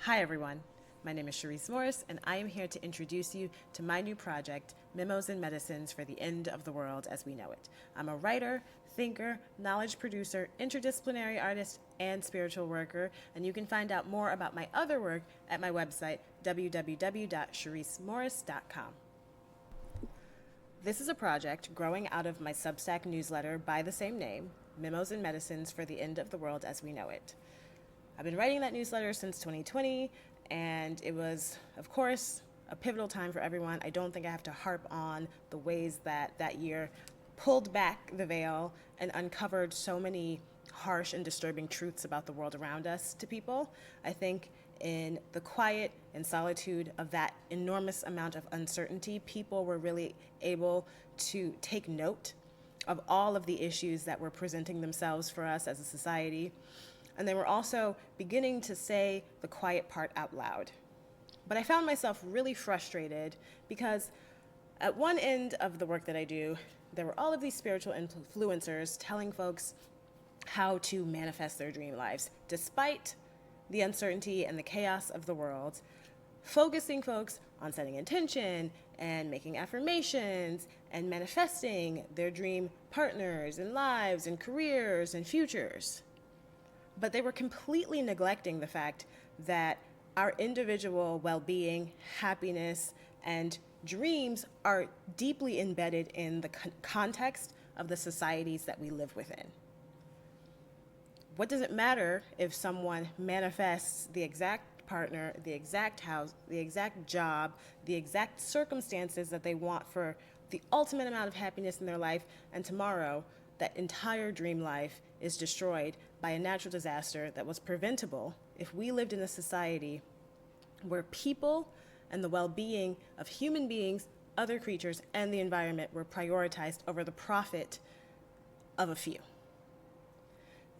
Hi everyone, my name is Cherise Morris and I am here to introduce you to my new project, Memos and Medicines for the End of the World as We Know It. I'm a writer, thinker, knowledge producer, interdisciplinary artist, and spiritual worker, and you can find out more about my other work at my website, www.cherisemorris.com. This is a project growing out of my Substack newsletter by the same name, Memos and Medicines for the End of the World as We Know It. I've been writing that newsletter since 2020, and it was, of course, a pivotal time for everyone. I don't think I have to harp on the ways that that year pulled back the veil and uncovered so many harsh and disturbing truths about the world around us to people. I think in the quiet and solitude of that enormous amount of uncertainty, people were really able to take note of all of the issues that were presenting themselves for us as a society. And they were also beginning to say the quiet part out loud. But I found myself really frustrated because at one end of the work that I do, there were all of these spiritual influencers telling folks how to manifest their dream lives, despite the uncertainty and the chaos of the world, focusing folks on setting intention and making affirmations and manifesting their dream partners and lives and careers and futures. But they were completely neglecting the fact that our individual well-being, happiness, and dreams are deeply embedded in the context of the societies that we live within. What does it matter if someone manifests the exact partner, the exact house, the exact job, the exact circumstances that they want for the ultimate amount of happiness in their life, and tomorrow that entire dream life is destroyed by a natural disaster that was preventable if we lived in a society where people and the well-being of human beings, other creatures, and the environment were prioritized over the profit of a few.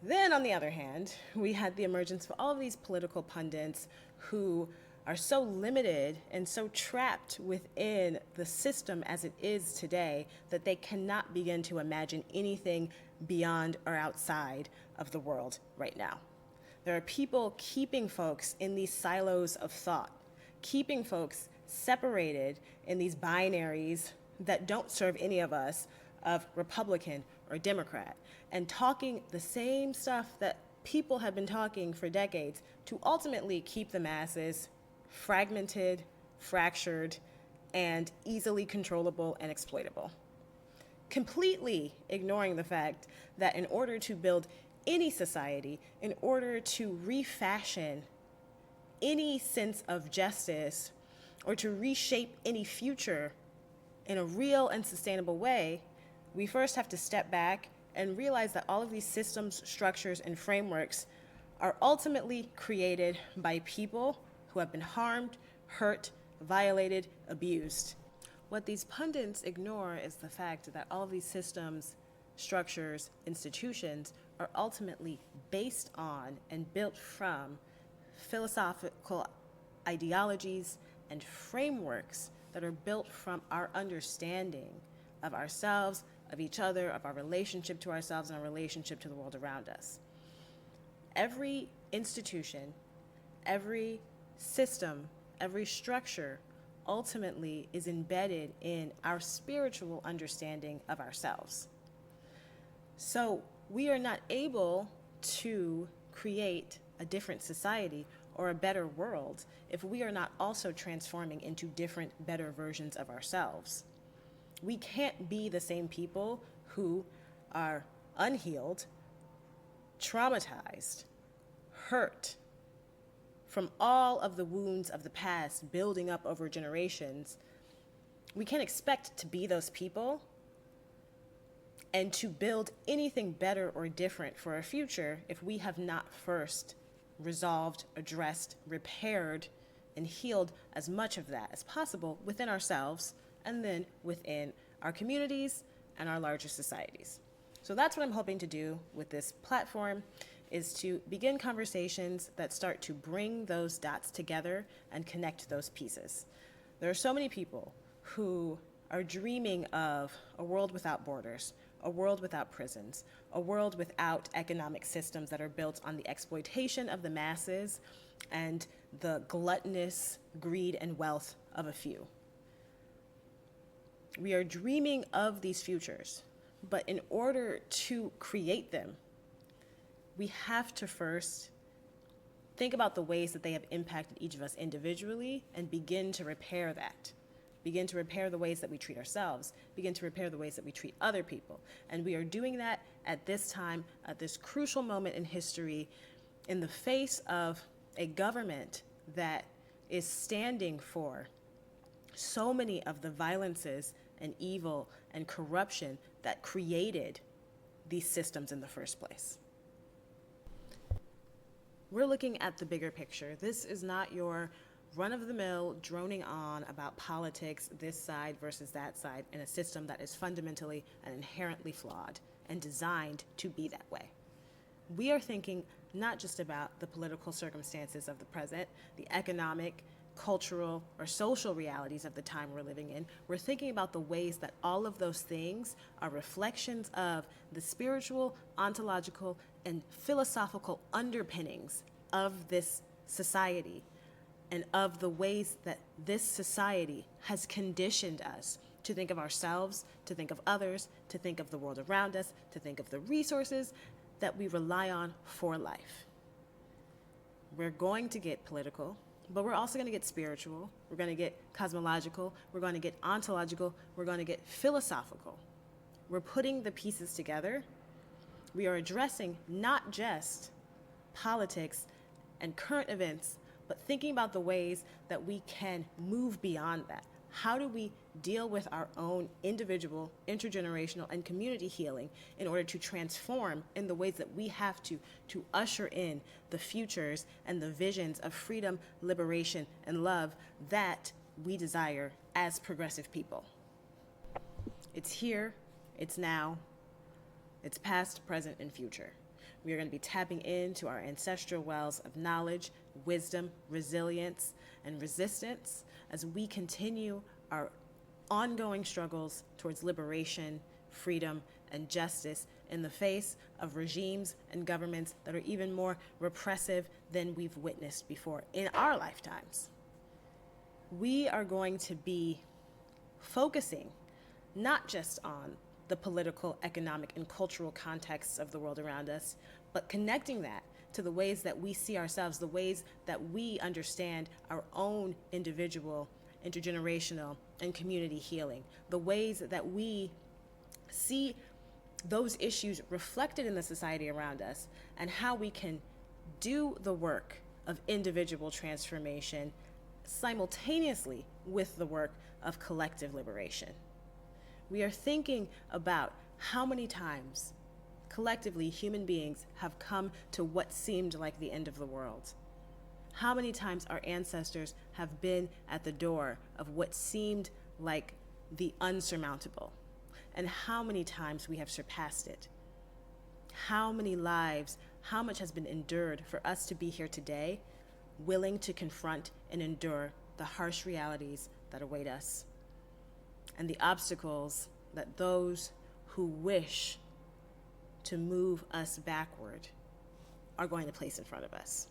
Then, on the other hand, we had the emergence of all of these political pundits who are so limited and so trapped within the system as it is today that they cannot begin to imagine anything beyond or outside of the world right now. There are people keeping folks in these silos of thought, keeping folks separated in these binaries that don't serve any of us of Republican or Democrat, and talking the same stuff that people have been talking for decades to ultimately keep the masses fragmented, fractured, and easily controllable and exploitable. Completely ignoring the fact that in order to build any society, in order to refashion any sense of justice, or to reshape any future in a real and sustainable way, we first have to step back and realize that all of these systems, structures, and frameworks are ultimately created by people who have been harmed, hurt, violated, abused. What these pundits ignore is the fact that all of these systems, structures, institutions are ultimately based on and built from philosophical ideologies and frameworks that are built from our understanding of ourselves, of each other, of our relationship to ourselves, and our relationship to the world around us. Every institution, every system, every structure ultimately is embedded in our spiritual understanding of ourselves. So we are not able to create a different society or a better world if we are not also transforming into different, better versions of ourselves. We can't be the same people who are unhealed, traumatized, hurt from all of the wounds of the past building up over generations. We can't expect to be those people and to build anything better or different for our future if we have not first resolved, addressed, repaired, and healed as much of that as possible within ourselves and then within our communities and our larger societies. So that's what I'm hoping to do with this platform, is to begin conversations that start to bring those dots together and connect those pieces. There are so many people who are dreaming of a world without borders, a world without prisons, a world without economic systems that are built on the exploitation of the masses and the gluttonous greed and wealth of a few. We are dreaming of these futures, but in order to create them, we have to first think about the ways that they have impacted each of us individually and begin to repair that. Begin to repair the ways that we treat ourselves, begin to repair the ways that we treat other people. And we are doing that at this time, at this crucial moment in history, in the face of a government that is standing for so many of the violences and evil and corruption that created these systems in the first place. We're looking at the bigger picture. This is not your run-of-the-mill droning on about politics, this side versus that side, in a system that is fundamentally and inherently flawed and designed to be that way. We are thinking not just about the political circumstances of the present, the economic, cultural, or social realities of the time we're living in. We're thinking about the ways that all of those things are reflections of the spiritual, ontological, and philosophical underpinnings of this society, and of the ways that this society has conditioned us to think of ourselves, to think of others, to think of the world around us, to think of the resources that we rely on for life. We're going to get political, but we're also going to get spiritual, we're going to get cosmological, we're going to get ontological, we're going to get philosophical. We're putting the pieces together. We are addressing not just politics and current events, but thinking about the ways that we can move beyond that. How do we deal with our own individual, intergenerational, and community healing in order to transform in the ways that we have to usher in the futures and the visions of freedom, liberation, and love that we desire as progressive people? It's here, it's now, it's past, present, and future. We are going to be tapping into our ancestral wells of knowledge, wisdom, resilience, and resistance as we continue our ongoing struggles towards liberation, freedom, and justice in the face of regimes and governments that are even more repressive than we've witnessed before in our lifetimes. We are going to be focusing not just on the political, economic, and cultural contexts of the world around us, but connecting that to the ways that we see ourselves, the ways that we understand our own individual, intergenerational, and community healing, the ways that we see those issues reflected in the society around us, and how we can do the work of individual transformation simultaneously with the work of collective liberation. We are thinking about how many times collectively human beings have come to what seemed like the end of the world. How many times our ancestors have been at the door of what seemed like the unsurmountable, and how many times we have surpassed it. How many lives, how much has been endured for us to be here today, willing to confront and endure the harsh realities that await us, and the obstacles that those who wish to move us backward are going to place in front of us.